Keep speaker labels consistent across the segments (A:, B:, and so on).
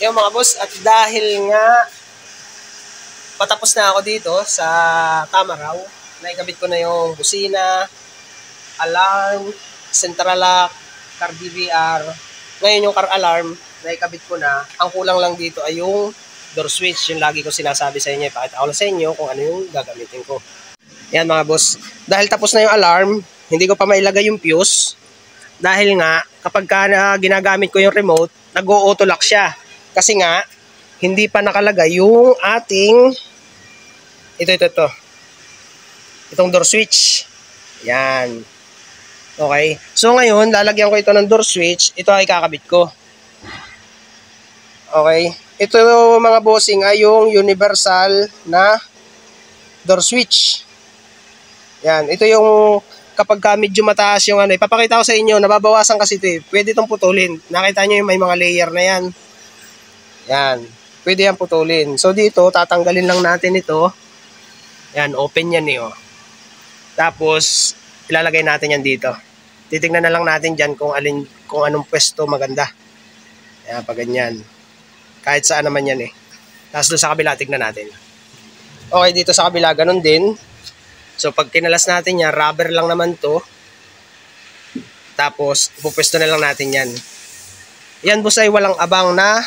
A: Yung mga boss, at dahil nga patapos na ako dito sa Tamaraw, naikabit ko na yung busina, alarm, central lock, car DVR. Ngayon yung car alarm, naikabit ko na. Ang kulang lang dito ay yung door switch. Yung lagi ko sinasabi sa inyo, ipakita ko lang sa inyo kung ano yung gagamitin ko. Yan mga boss, dahil tapos na yung alarm, hindi ko pa mailagay yung fuse. Dahil nga, kapag ginagamit ko yung remote, nag-o-auto lock siya. Kasi nga, hindi pa nakalagay yung ating, ito. Itong door switch. Yan. Okay. So ngayon, lalagyan ko ito ng door switch. Ito ay kakabit ko. Okay. Ito mga bossing ay yung universal na door switch. Yan. Ito yung kapag medyo mataas yung ano. Ipapakita ko sa inyo. Nababawasan kasi ito eh. Pwede itong putulin. Nakita nyo yung may mga layer na yan. Yan. Pwede yan putulin. So dito, tatanggalin lang natin ito. Yan. Open yan eh. Oh. Tapos, ilalagay natin yan dito. Titignan na lang natin dyan kung anong pwesto maganda. Yan, pag ganyan. Kahit saan naman yan eh. Tapos doon sa kabila, tignan natin. Okay, dito sa kabila, ganun din. So, pag kinalas natin yan, rubber lang naman to. Tapos, ipupwesto na lang natin yan. Yan, boss, ay walang abang na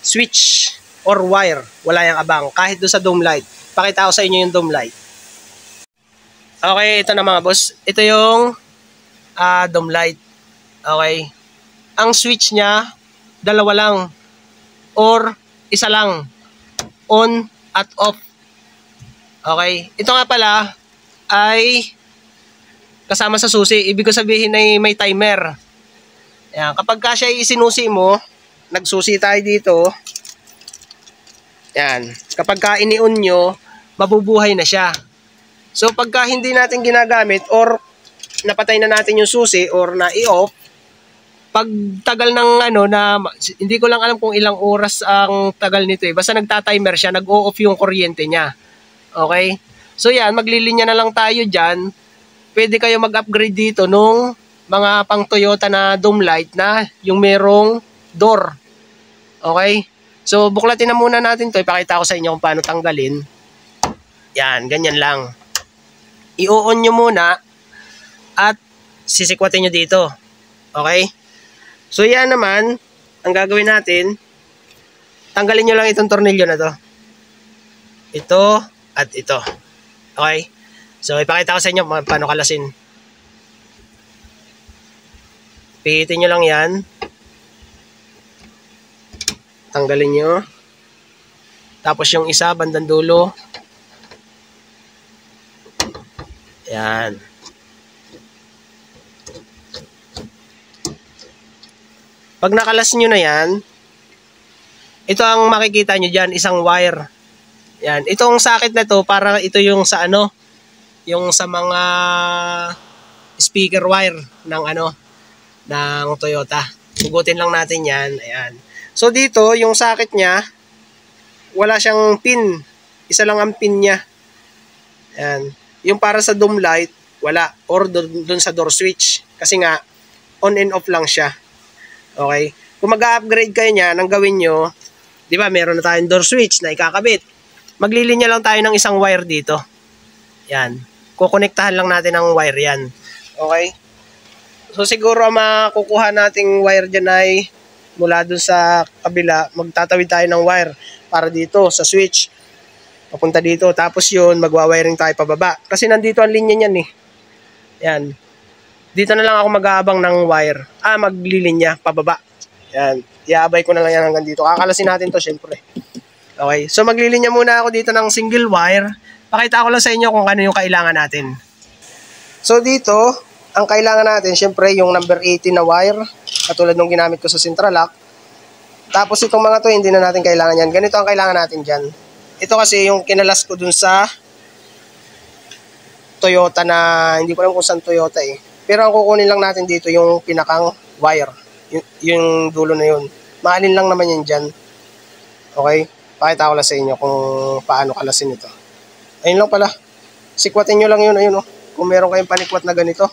A: switch or wire. Wala yung abang. Kahit doon sa dome light. Pakita ko sa inyo yung dome light. Okay, ito na mga boss. Ito yung dome light. Okay. Ang switch niya, dalawa lang. Or isa lang. On at off. Okay. Ito nga pala ay kasama sa susi. Ibig ko sabihin ay may timer. Ayan. Kapag ka siya isinusi mo, nagsusi tayo dito. Ayan. Kapag ka ini-on nyo, mabubuhay na siya. So pagka hindi natin ginagamit or napatay na natin yung susi or na-i-off, pag tagal ng hindi ko lang alam kung ilang oras ang tagal nito eh. Basta nagta-timer siya, nag-o-off yung kuryente niya. Okay? So yan, maglilinya na lang tayo dyan. Pwede kayo mag-upgrade dito nung mga pang Toyota na dome light na yung merong door. Okay? So buklatin na muna natin to. Ipakita ko sa inyo kung paano tanggalin. Yan, ganyan lang. I-on nyo muna at sisikwatin nyo dito. Okay? So yan naman, ang gagawin natin, tanggalin nyo lang itong tornilyo na to. Ito at ito. Okay? So ipakita ko sa inyo paano kalasin. Pihitin nyo lang yan. Tanggalin nyo. Tapos yung isa, bandang dulo. Yan. Pag nakalas nyo na yan, ito ang makikita nyo dyan, isang wire. Yan. Itong sakit na to, para ito yung sa yung sa mga speaker wire ng ng Toyota. Sugutin lang natin yan. Ayan. So dito, yung sakit niya, wala siyang pin. Isa lang ang pin niya. Ayan. Yung para sa dome light, wala. Or dun sa door switch. Kasi nga, on and off lang siya. Okay? Kung mag-upgrade kayo niya, nang gawin nyo, di ba, meron na tayong door switch na ikakabit. Maglilinya lang tayo ng isang wire dito. Yan. Kukonektahan lang natin ang wire yan. Okay? So siguro makukuha nating wire dyan ay mula dun sa kabila, magtatawid tayo ng wire para dito sa switch. Papunta dito. Tapos yun, magwa-wiring tayo pababa. Kasi nandito ang linya niyan eh. Yan. Dito na lang ako mag-aabang ng wire. Maglilinya pababa. Yan. Iabay ko na lang yan hanggang dito. Kakalasin natin to syempre. Okay. So maglilinya muna ako dito ng single wire. Pakita ko lang sa inyo kung ano yung kailangan natin. So dito, ang kailangan natin, syempre yung number 18 na wire. Katulad nung ginamit ko sa central lock. Tapos itong mga to, hindi na natin kailangan yan. Ganito ang kailangan natin dyan. Ito kasi yung kinalas ko dun sa Toyota na, hindi ko alam kung saan Toyota eh. Pero ang kukunin lang natin dito yung pinakang wire. Yung dulo na yun. Maalin lang naman yan dyan. Okay? Pakita ko lang sa inyo kung paano kalasin ito. Ayun lang pala. Sikwatin nyo lang yun. Ayun, oh. Kung meron kayong panikwat na ganito.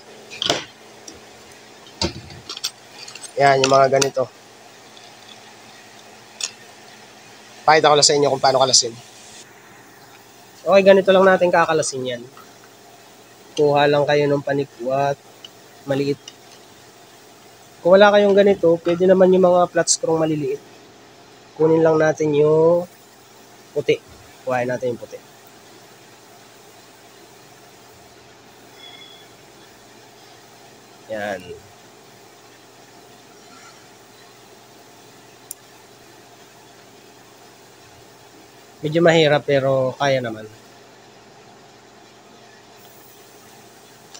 A: Yan, yung mga ganito. Pakita ko lang sa inyo kung paano kalasin. Okay, ganito lang natin kakalasin yan. Kuha lang kayo ng panikwat, maliit. Kung wala kayong ganito, pwede naman yung mga flat screw maliliit. Kunin lang natin yung puti. Kuhain natin yung puti. Yan. Medyo mahirap pero kaya naman.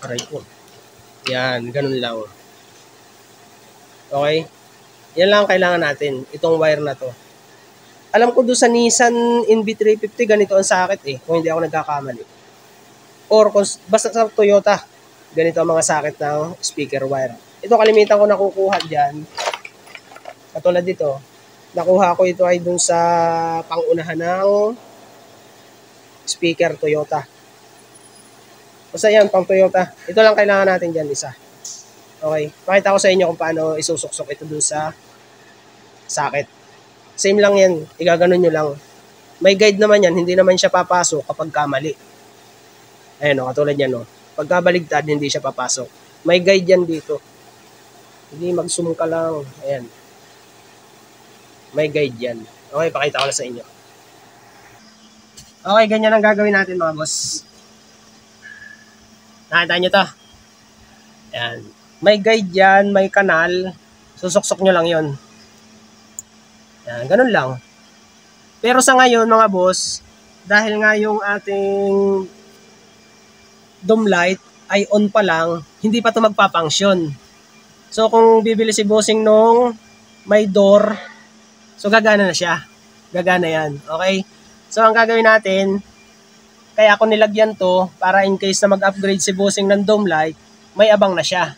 A: Aray ko. Yan, ganun lang. Okay? Yan lang kailangan natin. Itong wire na to. Alam ko doon sa Nissan NV350, ganito ang sakit eh. Kung hindi ako nagkakamali. Or basta sa Toyota, ganito ang mga sakit ng speaker wire. Ito kalimitan ko nakukuha dyan. Katulad dito. Nakuha ko ito ay dun sa pangunahan ng speaker Toyota. Basta yan, pang Toyota. Ito lang kailangan natin dyan, isa. Okay. Pakita ko sa inyo kung paano isusuksok ito dun sa socket. Same lang yan. Igaganon nyo lang. May guide naman yan. Hindi naman siya papasok kapag kamali. Ayan o, katulad yan o. Pagkabaligtad, hindi siya papasok. May guide yan dito. Hindi mag-zoom ka lang. Ayan. May guide yan. Okay, pakita ko lang sa inyo. Okay, ganyan ang gagawin natin mga boss. Nakita nyo to? Ayan. May guide yan, may kanal. Susuksok nyo lang yon. Ayan, ganun lang. Pero sa ngayon mga boss, dahil nga yung ating dome light ay on pa lang, hindi pa ito magpa-function. So kung bibili si bossing nung may door, so gagana na siya. Gagana yan. Okay? So ang gagawin natin, kaya ako nilagyan to para in case na mag-upgrade si bossing ng dome light, may abang na siya.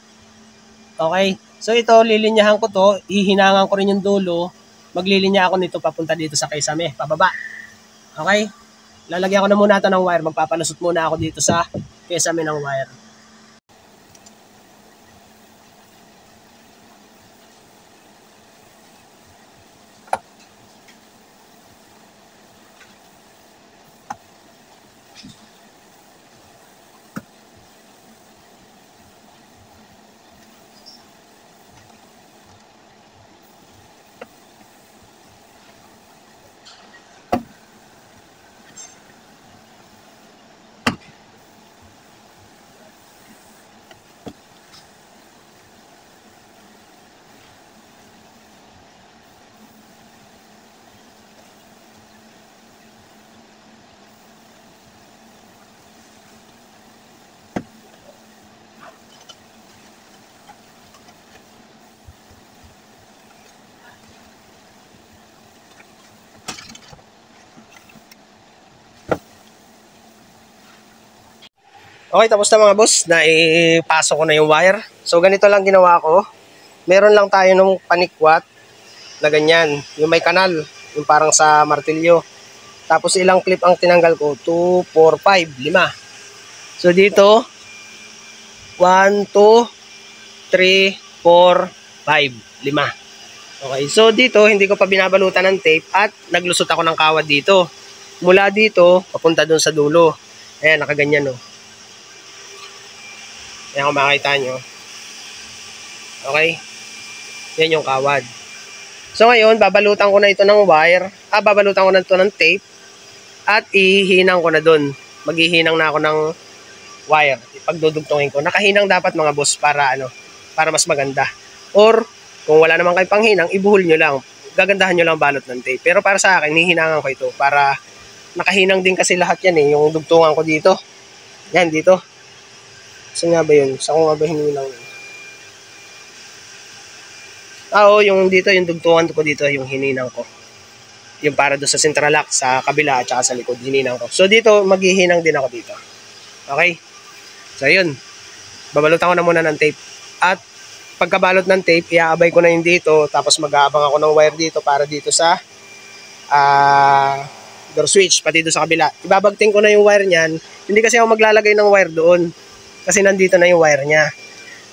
A: Okay? So ito, lilinyahan ko to, ihinangan ko rin yung dulo, maglilinya ako nito papunta dito sa Kisame, pababa. Okay? Lalagyan ko na muna ito ng wire, magpapalusot muna ako dito sa Kisame ng wire. Okay, tapos na mga boss, naipasok ko na yung wire. So ganito lang ginawa ko. Meron lang tayo ng panikwat na ganyan, yung may kanal, yung parang sa martilyo. Tapos ilang clip ang tinanggal ko, 2, 4, 5, 5. So dito, 1, 2, 3, 4, 5, 5. Okay, so dito hindi ko pa binabalutan ng tape at naglusot ako ng kawad dito. Mula dito, papunta dun sa dulo. Ayan, nakaganyan o. Ayan kung makakita nyo. Okay. Yan yung kawad. So ngayon, babalutan ko na ito ng wire. Babalutan ko na ito ng tape. At ihinang ko na dun. Maghihinang na ako ng wire. Pagdudugtungin ko. Nakahinang dapat mga boss para para mas maganda. Or kung wala naman kayo panghinang, ibuhol nyo lang. Gagandahan nyo lang balot ng tape. Pero para sa akin, hihinangan ko ito para nakahinang din kasi lahat yan eh. Yung dugtungan ko dito. Yan, dito. Saan nga ba yun? Saan ko nga ba hininang yun? Oo, yung dito, yung dugtungan ko dito, yung hininang ko. Yung para doon sa central lock, sa kabila at saka sa likod, hininang ko. So dito, maghihinang din ako dito. Okay? So yun. Babalutan ko na muna ng tape. At pagkabalot ng tape, iaabay ko na yung dito, tapos mag-aabang ako ng wire dito para dito sa door switch, pati dito sa kabila. Ibabagting ko na yung wire niyan. Hindi kasi ako maglalagay ng wire doon. Kasi nandito na yung wire niya.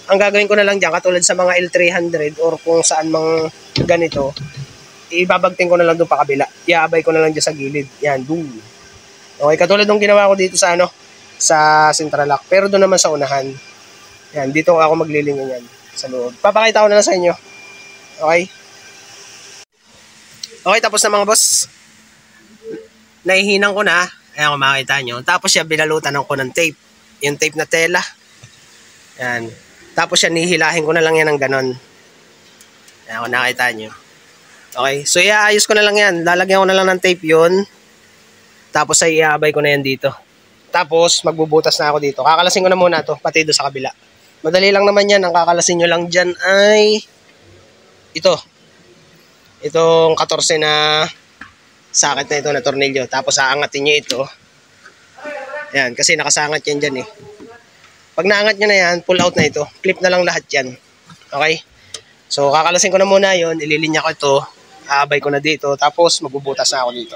A: Ang gagawin ko na lang dyan, katulad sa mga L300 or kung saan mang ganito, ibabagting ko na lang doon pa kabila. Iabay ko na lang dyan sa gilid. Yan, boom. Okay, katulad ng ginawa ko dito sa sa central lock. Pero doon naman sa unahan. Yan, dito ako maglilingon yan sa loob. Papakita ko na lang sa inyo. Okay? Okay, tapos na mga boss. Naihinang ko na. Ayan kung makikita nyo. Tapos siya binalutan ko ng tape. Yung tape na tela. Yan. Tapos siya nihilahin ko na lang yan ng ganon. Ayan kung nakita nyo. Okay, so iaayos ko na lang yan. Lalagyan ko na lang ng tape yun. Tapos ay iabay ko na yan dito. Tapos magbubutas na ako dito. Kakalasin ko na muna to, pati doon sa kabila. Madali lang naman yan. Ang kakalasin nyo lang dyan ay ito. Itong 14 na sakit na ito na tornilyo. Tapos aangatin nyo ito. Ayan, kasi nakasangat yan dyan eh. Pag naangat nyo na yan, pull out na ito. Clip na lang lahat yan. Okay? So kakalasin ko na muna yun. Ililinya ko ito. Aabay ko na dito. Tapos magbubutas na ako dito.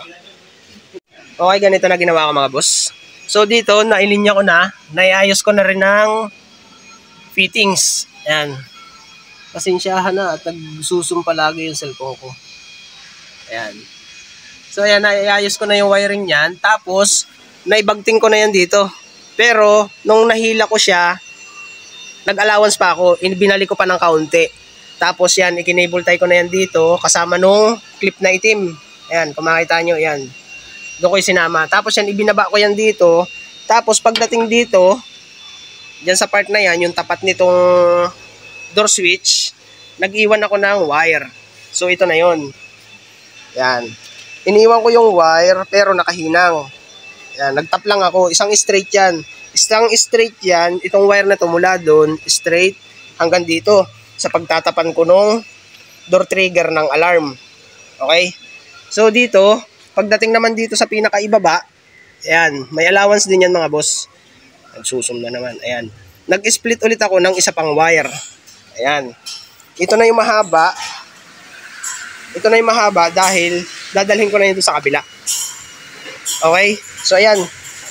A: Okay, ganito na ginawa ko mga boss. So dito, nailinya ko na. Naiayos ko na rin ng fittings. Ayan. Pasensyahan na at nagsusum palagi yung cellphone ko. Ayan. So ayan, naiayos ko na yung wiring niyan. Tapos, naibagting ko na yan dito. Pero, nung nahila ko siya, nag-allowance pa ako. Binalik ko pa ng kaunti. Tapos yan, ikinable tie ko na yan dito kasama nung clip na itim. Ayan, kung makita nyo, yan. Doon ko yung sinama. Tapos yan, ibinaba ko yan dito. Tapos pagdating dito, dyan sa part na yan, yung tapat nitong door switch, nag-iwan ako ng wire. So ito na yon. Yan. Iniwan ko yung wire pero nakahinang. Yan, nagtap lang ako. Isang straight yan. Isang straight yan. Itong wire na to mula doon, straight hanggang dito. Sa pagtatapan ko nung door trigger ng alarm. Okay? So dito, pagdating naman dito sa pinakaibaba, ayan, may allowance din yan mga boss. Nagsusum na naman, ayan. Nag-split ulit ako ng isa pang wire. Ayan. Ito na yung mahaba. Ito na yung mahaba dahil dadalhin ko na yun sa kabila. Okay? So ayan.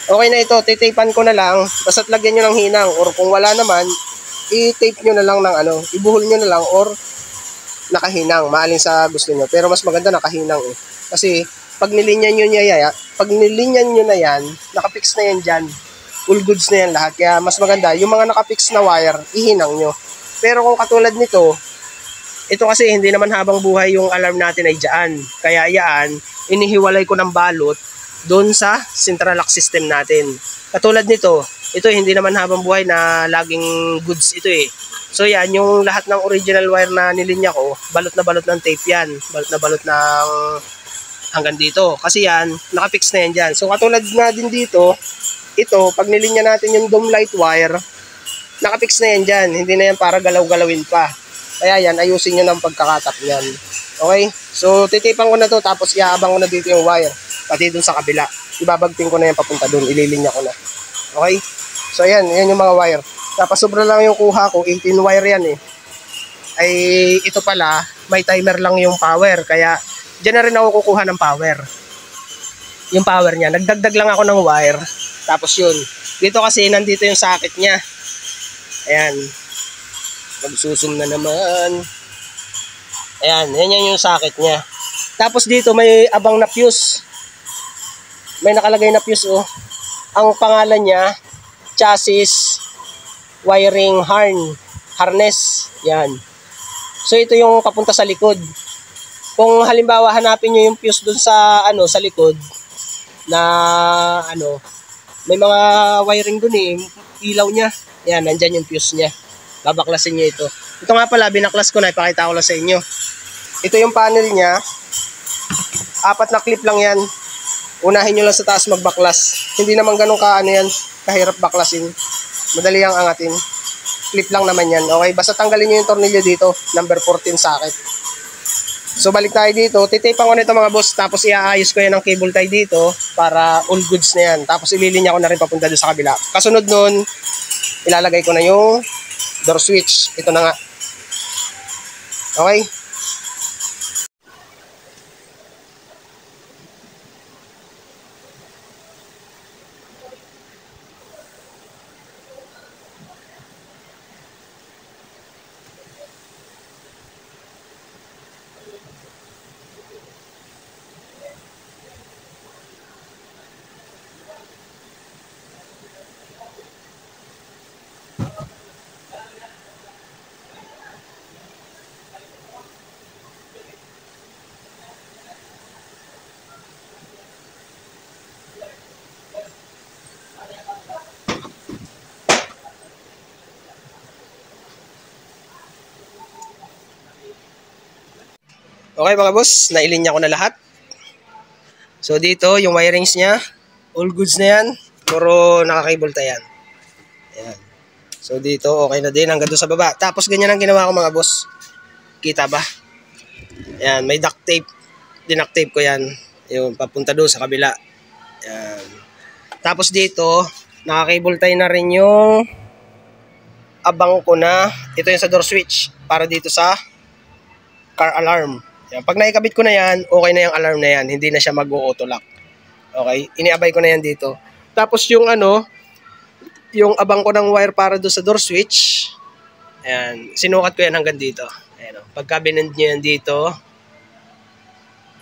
A: Okay na ito, titapan ko na lang. Basta't lagyan nyo ng hinang or kung wala naman, i-tape nyo na lang ng ibuhol nyo na lang or nakahinang, maalin sa gusto nyo. Pero mas maganda nakahinang eh. Kasi pag nilinyan nyo na yan, nakapix na yan dyan. Full goods na yan lahat. Kaya mas maganda, yung mga nakapix na wire, ihinang nyo. Pero kung katulad nito, ito kasi hindi naman habang buhay yung alarm natin ay dyan. Kaya yan, inihiwalay ko ng balot doon sa central lock system natin. Katulad nito, ito hindi naman habang buhay na laging goods ito eh. So yan, yung lahat ng original wire na nilinya ko, balot na balot ng tape yan. Balot na balot ng hanggang dito. Kasi yan, nakafix na yan dyan. So katulad nga din dito, ito, pag nilinya natin yung dome light wire, nakafix na yan dyan. Hindi na yan para galaw-galawin pa. Kaya yan, ayusin nyo ng pagkakatap yan. Okay? So titipan ko na to, tapos iaabang ko na dito yung wire. Pati dun sa kabila. Ibabagting ko na yan papunta dun. Ililinya ko na. Okay? So ayan, yan yung mga wire. Tapos sobra lang yung kuha ko, 18 wire yan eh. Ay ito pala, may timer lang yung power. Kaya dyan na rin ako kukuha ng power. Yung power niya. Nagdagdag lang ako ng wire. Tapos yun. Dito kasi nandito yung socket niya. Ayan. Magsusum na naman. Ayan, yan yung socket niya. Tapos dito may abang na fuse. May nakalagay na fuse oh. Ang pangalan niya, chassis wiring harness. Yan. So ito yung papunta sa likod. Kung halimbawa hanapin niyo yung fuse dun sa sa likod na may mga wiring dun eh, ilaw niya. Yan, nandiyan yung fuse niya. Babaklasin niyo ito. Ito nga pala, binaklas ko na, ipakita ko lang sa inyo. Ito yung panel niya. 4 na clip lang yan. Unahin nyo lang sa taas magbaklas. Hindi naman ganun kahirap baklasin. Madali ang angatin. Clip lang naman yan. Okay, basta tanggalin nyo yung tornilyo dito. Number 14 socket. So balik tayo dito. Titipan ko na ito mga boss. Tapos iaayos ko yan ng cable tie dito para all goods na yan. Tapos ililinya ko na rin papunta doon sa kabila. Kasunod nun, ilalagay ko na yung door switch. Ito na nga. Okay? Okay mga boss, nailinya ko na lahat. So dito, yung wirings niya, all goods na yan. Puro naka-cable tie yan. Ayan. So dito, okay na din hanggang doon sa baba. Tapos ganyan ang ginawa ko mga boss. Kita ba? Ayan, may duct tape. Dinuct tape ko yan. Yung papunta doon sa kabila. Ayan. Tapos dito, naka-cable tie na rin yung abang ko na. Ito yung sa door switch. Para dito sa car alarm. Yan. Pag naikabit ko na yan, okay na yung alarm na yan. Hindi na siya mag-auto lock. Okay? Iniabay ko na yan dito. Tapos yung yung abang ko ng wire para doon sa door switch, ayan, sinukat ko yan hanggang dito. Ayan, pagka binend nyo yan dito,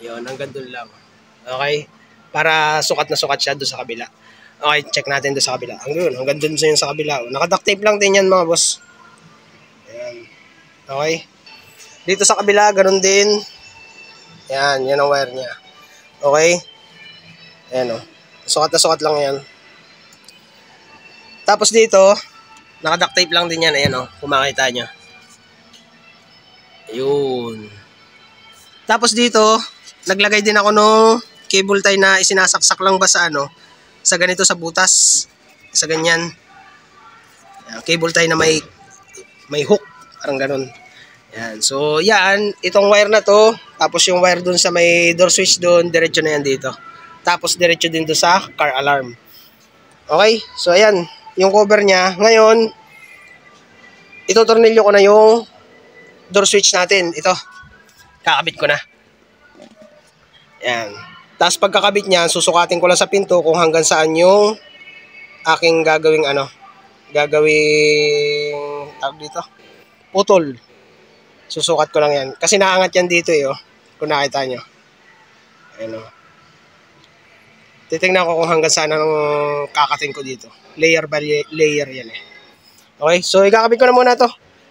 A: yun, hanggang doon lang. Okay? Para sukat na sukat siya doon sa kabila. Okay, check natin doon sa kabila. Hanggang doon sa kabila. Naka-duct tape lang din yan mga boss. Ayan. Okay? Dito sa kabila, ganun din. Yan, yan ang wire niya. Okay? Ayan o. Sukat na sukat lang yan. Tapos dito, naka-duct tape lang din yan. Ayan o, kung makita nyo. Ayun. Tapos dito, naglagay din ako ng cable tie na isinasaksak lang ba sa sa ganito sa butas. Sa ganyan. Ayan, cable tie na may hook. Parang ganun. Yan. So, yan. Itong wire na to. Tapos yung wire dun sa may door switch dun. Diretso na yan dito. Tapos diretso din dun sa car alarm. Okay? So, ayan. Yung cover niya. Ngayon, itutornilyo ko na yung door switch natin. Ito. Kakabit ko na. Yan. Tapos pagkakabit niya, susukatin ko lang sa pinto kung hanggang saan yung aking gagawing tawag dito, putol. Susukat ko lang yan. Kasi naangat yan dito oh. Kung nakita nyo. Ayan o. Titingnan ko kung hanggang saan ang kakatin ko dito. Layer by layer yan eh. Okay, so ikakabit ko na muna to.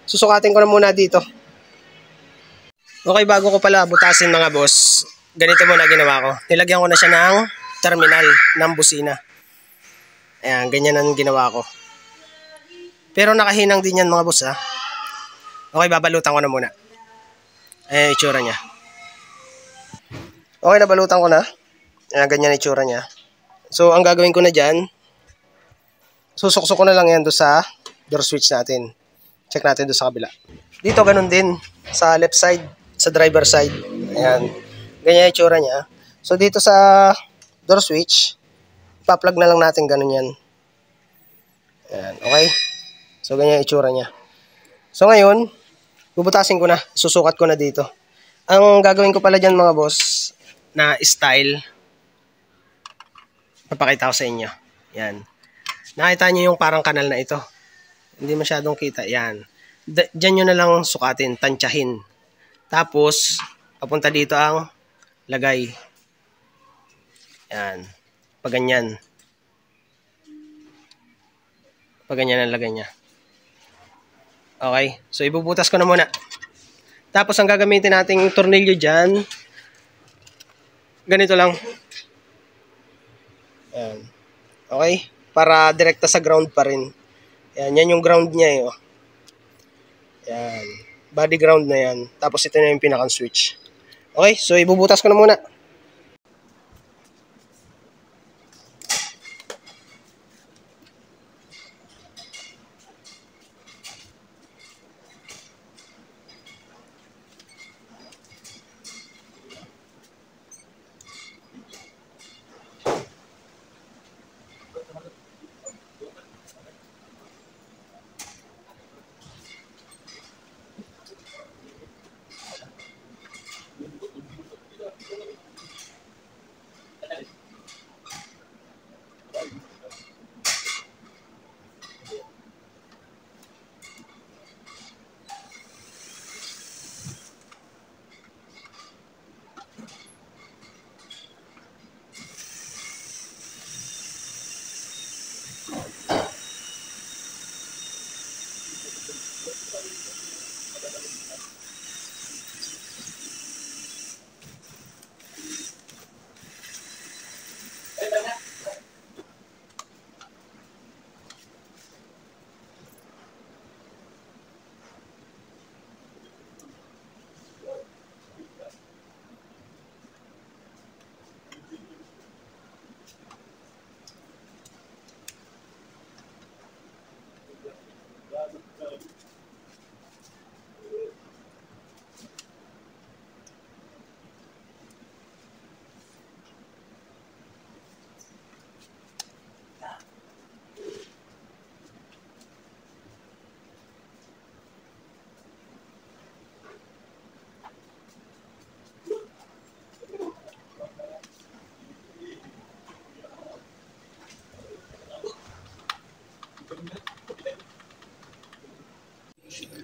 A: Susukatin ko na muna dito. Okay, bago ko pala butasin mga boss, ganito muna ginawa ko. Nilagyan ko na siya ng terminal ng busina. Ayan, ganyan ang ginawa ko. Pero nakahinang din yan mga boss ha. Okay, babalutan ko na muna. Ayan yung itsura niya. Okay, nabalutan ko na. Ayan, ganyan yung itsura niya. So, ang gagawin ko na dyan, susuksok ko na lang yan doon sa door switch natin. Check natin doon sa kabila. Dito, ganun din. Sa left side, sa driver side. Ayan. Ganyan yung itsura niya. So, dito sa door switch, ipa-plug na lang natin ganun yan. Ayan, okay? So, ganyan yung itsura niya. So, ngayon, bubutasin ko na. Susukat ko na dito. Ang gagawin ko pala dyan mga boss, na style, papakita ko sa inyo. Yan. Nakita nyo yung parang kanal na ito. Hindi masyadong kita. Yan. Diyan nyo na lang sukatin, tansyahin. Tapos, papunta dito ang lagay. Yan. Paganyan. Paganyan ang lagay niya. Okay. So, ibubutas ko na muna. Tapos, ang gagamitin nating tornilyo dyan, ganito lang. Ayan. Okay? Para direkta sa ground pa rin. Ayan. Yan yung ground niya eh. Oh. Ayan. Body ground na yan. Tapos, ito na yung pinakang switch. Okay? So, ibubutas ko na muna.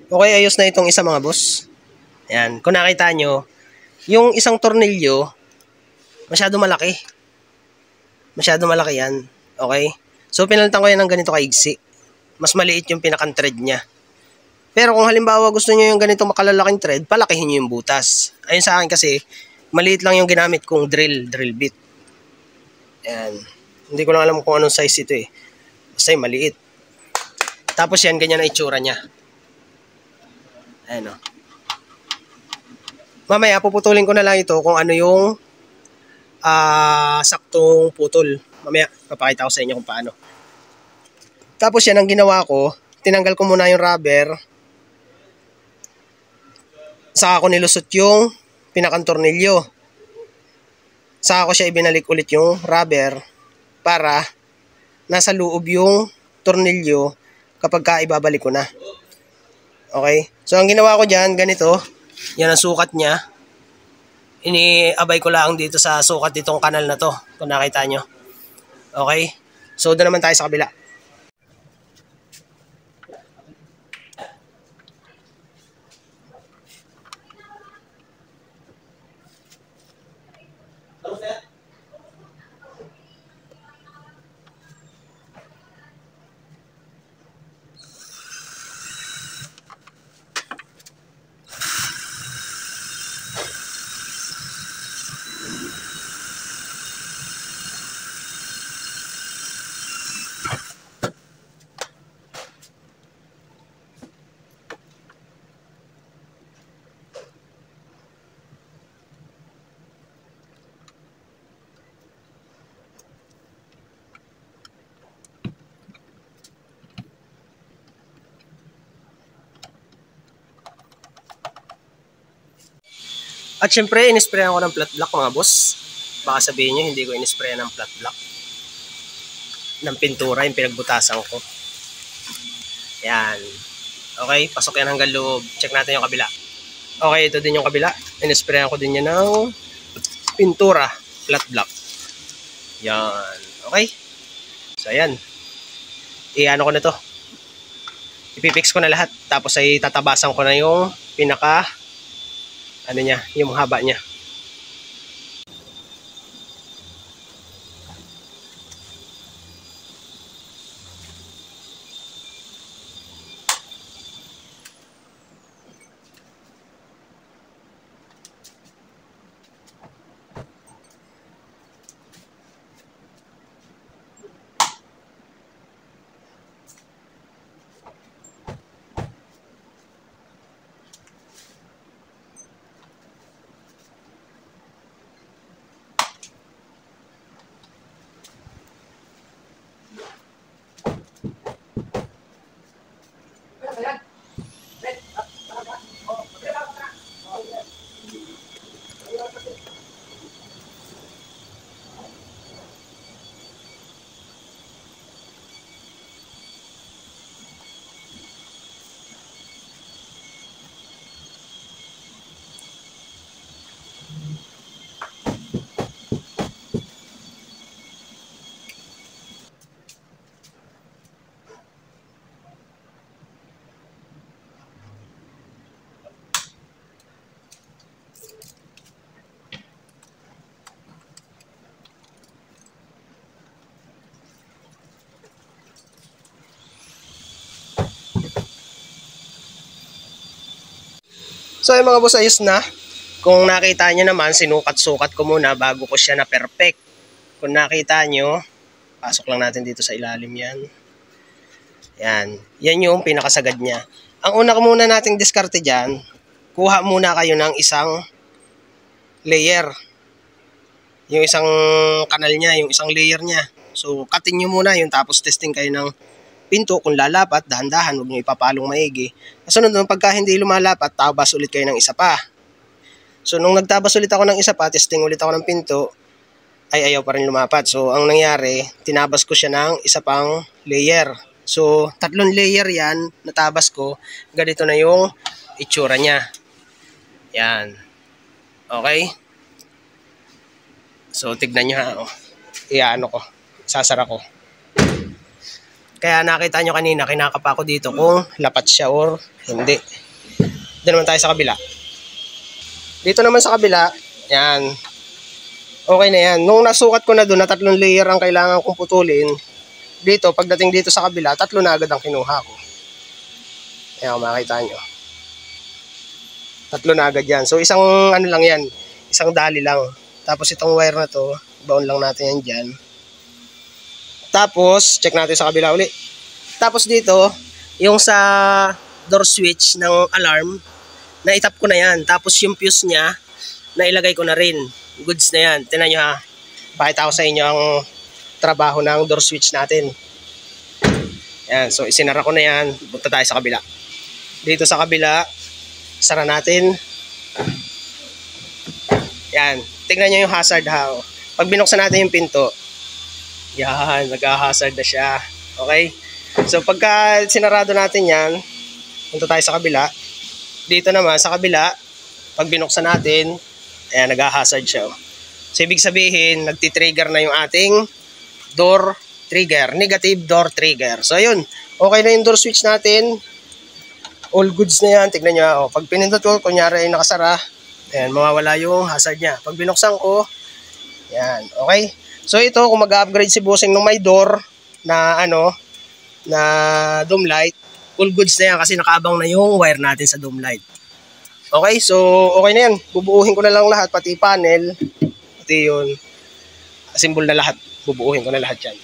A: Okay, ayos na itong isa mga boss. Ayan, kung nakita nyo, yung isang tornilyo, masyado malaki. Masyado malaki yan. Okay? So, pinalitan ko yan ng ganito kaigsi. Mas maliit yung pinakang thread niya. Pero kung halimbawa gusto nyo yung ganito makalalaking thread, palakihin nyo yung butas. Ayun sa akin kasi, maliit lang yung ginamit kong drill bit. Ayan. Hindi ko lang alam kung anong size ito eh. Basta yung maliit. Tapos yan, ganyan na itsura niya. Ayan o. Mamaya, puputulin ko na lang ito kung ano yung saktong putol. Mamaya, papakita ko sa inyo kung paano. Tapos yan, ang ginawa ko, tinanggal ko muna yung rubber. Saka ko nilusot yung pinakang tornilyo. Saka ko siya ibinalik ulit yung rubber para nasa loob yung tornilyo kapag ka ibabalik ko na. Okay? So, ang ginawa ko dyan, ganito. Yan ang sukat niya. Iniabay ko lang dito sa sukat ditong kanal na to. Kung nakita nyo. Okay? So, doon naman tayo sa kabila. At syempre, inisprayan ko ng flat block mga boss. Baka sabihin nyo, hindi ko inisprayan ng flat block. Ng pintura, yung pinagbutasan ko. Yan. Okay, pasok yan hanggang loob. Check natin yung kabila. Okay, ito din yung kabila. Inisprayan ko din yan ng pintura, flat block. Yan. Okay. So, ayan. Iano ko na to. Ipipix ko na lahat. Tapos ay tatabasan ko na yung pinaka ano niya, yung haba niya. So ay mga boss, ayos na. Kung nakita nyo naman, sinukat-sukat ko muna bago ko siya na perfect. Kung nakita nyo, pasok lang natin dito sa ilalim yan. Yan. Yan yung pinakasagad niya. Ang una ko muna nating diskarte dyan, kuha muna kayo ng isang layer. Yung isang kanal niya, yung isang layer niya. So, cutin nyo muna yun, tapos testing kayo ng pinto. Kung lalapat, dahan-dahan, huwag nyo ipapalong maigi. Kasunod nun, pagka hindi lumalapat, tabas ulit kayo ng isa pa. So, nung nagtabas ulit ako ng isa pa, testing ulit ako ng pinto, ay ayaw pa rin lumapat. So, ang nangyari, tinabas ko siya ng isa pang layer. So, 3 layer yan, natabas ko. Ganito na yung itsura niya. Yan. Okay? So, tignan nyo ha. Oh. Iyaano ko. Sasara ko. Kaya nakita nyo kanina, kinakapa ko dito kung lapat siya or Hindi. Dito naman tayo sa kabila. Dito naman sa kabila, yan. Okay na yan. Nung nasukat ko na doon na 3 layer ang kailangan kong putulin, dito, pagdating dito sa kabila, 3 na agad ang kinuha ko. Ayan, kung makikita nyo. 3 na agad yan. So, isang ano lang yan. Isang dali lang. Tapos itong wire na to, baon lang natin yan dyan. Tapos, check natin sa kabila uli. Tapos dito, yung sa door switch ng alarm, naitap ko na yan. Tapos yung fuse niya, nailagay ko na rin. Goods na yan. Tingnan nyo ha. Pakita ko sa inyo ang trabaho ng door switch natin. Yan. So, isinara ko na yan. Punta tayo sa kabila. Dito sa kabila, sara natin. Yan. Tingnan nyo yung hazard ha. Pag binuksan natin yung pinto, yan, nag-hazard na siya. Okay? So, pagka sinarado natin yan, punta tayo sa kabila. Dito naman, sa kabila, pag binuksan natin, ayan, nag-hazard siya. So, ibig sabihin, nagtitrigger na yung ating door trigger. Negative door trigger. So, ayun. Okay na yung door switch natin. All goods na yan. Tignan nyo. Oh, pag pinindot ko, kunyari ay nakasara, ayan, mawawala yung hazard niya. Pag binuksan ko, ayan, okay? So, ito, kung mag-upgrade si bossing nung may door na, na dome light, all goods na yan kasi nakaabang na yung wire natin sa dome light. Okay, so okay na yan. Bubuuhin ko na lang lahat, pati panel, pati yun. Symbol na lahat. Bubuuhin ko na lahat yan.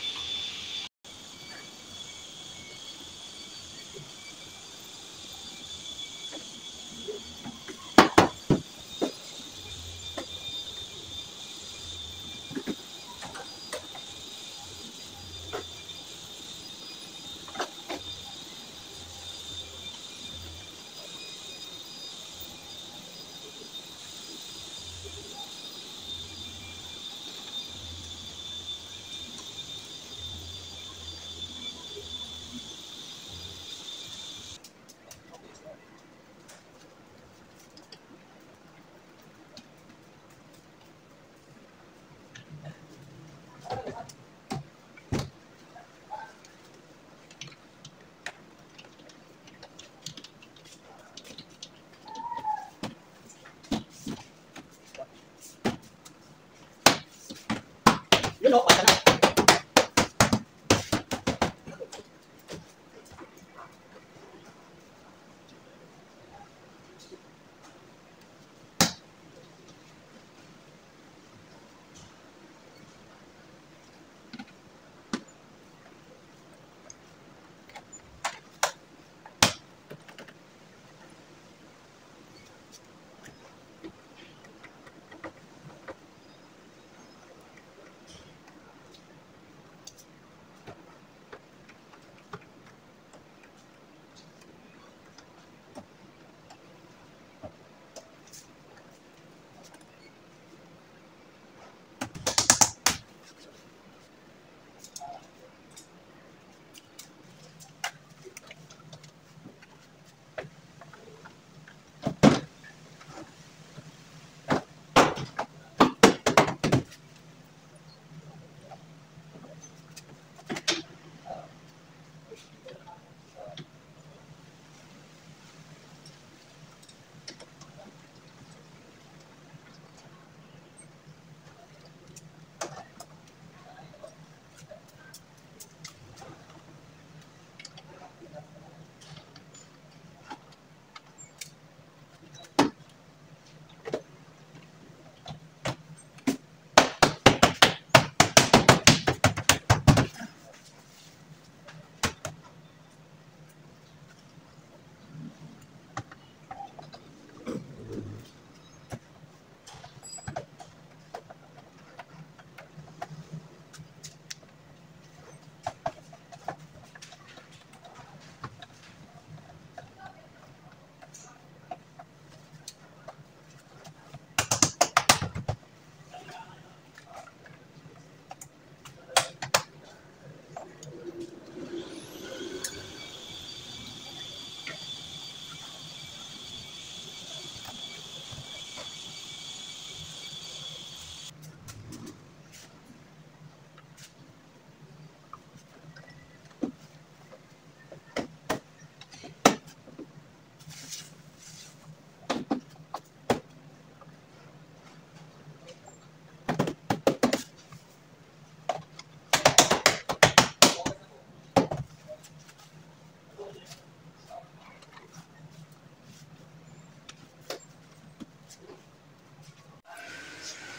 A: Yun o, pasa na.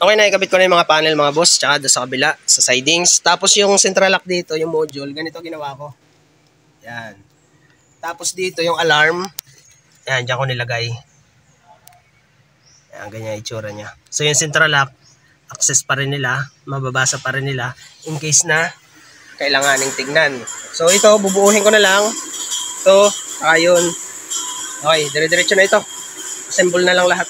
A: Okay, nakikabit ko na yung mga panel mga boss, tsaka doon sa kabila, sa sidings. Tapos yung central lock dito, yung module, ganito ginawa ko. Yan. Tapos dito yung alarm, yan, dyan ko nilagay. Yan, ganyan yung itsura niya. So yung central lock, access pa rin nila, mababasa pa rin nila, in case na kailanganing tignan. So ito, bubuuhin ko na lang. Ito, ayun. Okay, dire-diretso na ito. Assemble na lang lahat.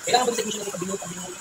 A: Kailangan ba technician natin pabinong?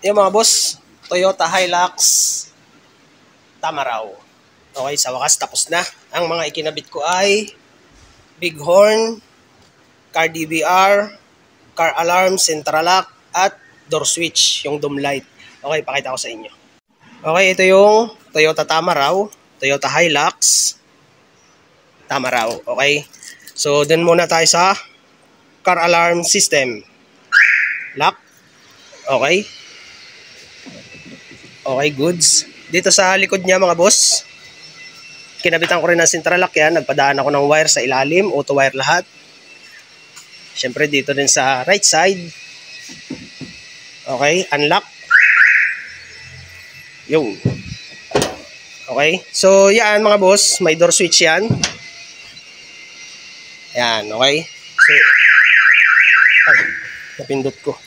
A: Yung mga boss, Toyota Hilux Tamaraw. Okay, sa wakas tapos na. Ang mga ikinabit ko ay Bighorn, car DVR, car alarm, central lock, at door switch, yung dome light. Okay, pakita ko sa inyo. Okay, ito yung Toyota Tamaraw, Toyota Hilux Tamaraw. Okay, so dun muna tayo sa car alarm system. Lock. Okay. Okay, goods. Dito sa likod niya mga boss, kinabitan ko rin ng central lock yan. Nagpadaan ako ng wire sa ilalim, auto wire lahat. Siyempre dito din sa right side. Okay, unlock. Yung. Okay, so yan mga boss, may door switch yan. Yan, okay. So, ay, napindot ko.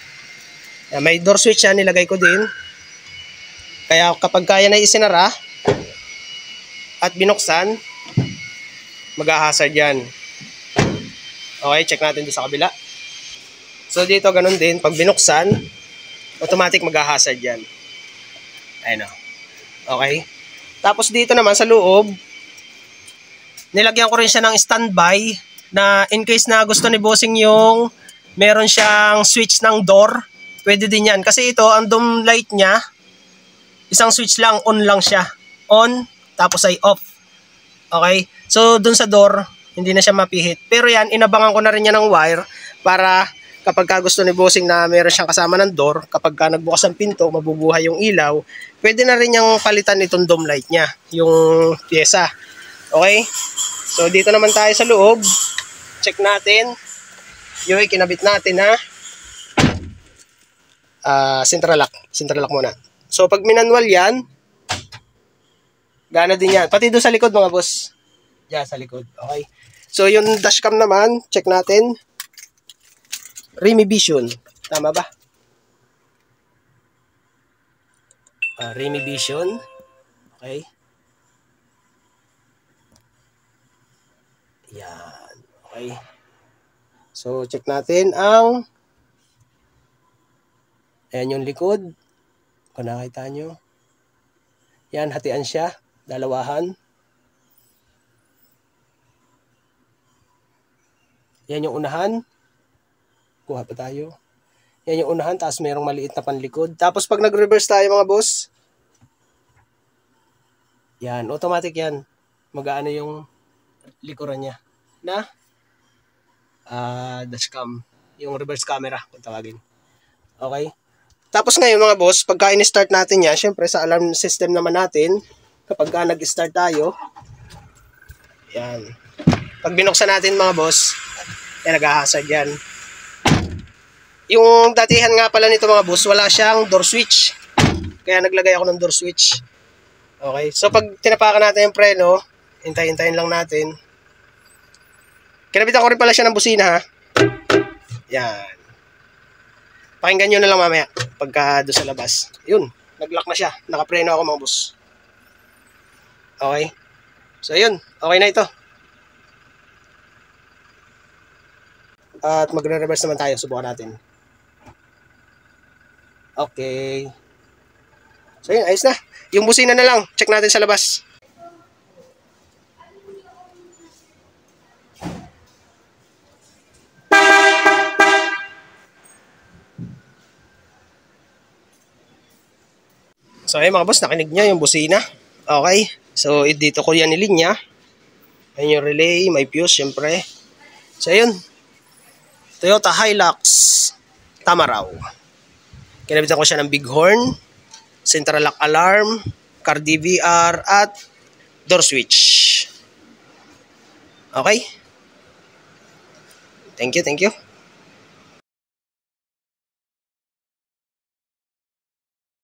A: Yan, may door switch yan, nilagay ko din. Kaya kapag kaya na isinara at binuksan, mag-hazard yan. Okay, check natin dito sa kabila. So dito ganun din, pag binuksan, automatic mag-hazard yan. Ayun o. Okay. Tapos dito naman sa loob, nilagyan ko rin siya ng standby na in case na gusto ni bossing yung meron siyang switch ng door, pwede din yan. Kasi ito, ang dome light niya, isang switch lang, on lang siya. On, tapos ay off. Okay? So, dun sa door, hindi na siya mapihit. Pero yan, inabangan ko na rin yan ng wire para kapag ka gusto ni bossing na meron siyang kasama ng door, kapag ka nagbukas ang pinto, mabubuhay yung ilaw, pwede na rin niyang palitan itong dome light niya, yung pyesa. Okay? So, dito naman tayo sa loob. Check natin. Yung kinabit natin na central lock. Central lock muna. So, pag minanwal yan, gana din yan. Pati doon sa likod, mga boss. Diyan, sa likod. Okay. So, yung dashcam naman, check natin. Remy Vision. Tama ba? Remy Vision. Okay. Okay. So, check natin ang ayan yung likod. Kung nakita nyo. Yan, hatian siya. Dalawahan. Yan yung unahan. Kuha pa tayo. Yan yung unahan, tapos mayroong maliit na panlikod. Tapos pag nag-reverse tayo mga boss, yan, automatic yan. Mag-aano yung likuran niya na dashcam. Yung reverse camera, kung tawagin. Okay? Tapos ngayon mga boss, pagka in-start natin yan, syempre sa alarm system naman natin, kapag ka nag-start tayo, yan. Pag binuksan natin mga boss, yan, nag-hazard yan. Yung datihan nga pala nito mga boss, wala siyang door switch. Kaya naglagay ako ng door switch. Okay, so pag tinapakan natin yung preno, hintay-hintayin lang natin. Kinabitan ko rin pala siya ng busina ha. Yan. Pakinggan nyo na lang mamaya pagka doon sa labas. Yun, nag-lock na siya. Nakapreno ako mga boss. Okay. So yun, okay na ito. At magre-reverse naman tayo. Subukan natin. Okay. So yun, ayos na. Yung busina na lang. Check natin sa labas. So ayun mga boss, nakinig niya yung busina. Okay. So dito ko yan nilinya. Ayun yung relay, may fuse syempre. So ayun. Toyota Hilux Tamaraw. Kinabitan ko siya ng bighorn, central lock alarm, car DVR, at door switch. Okay? Thank you, thank you.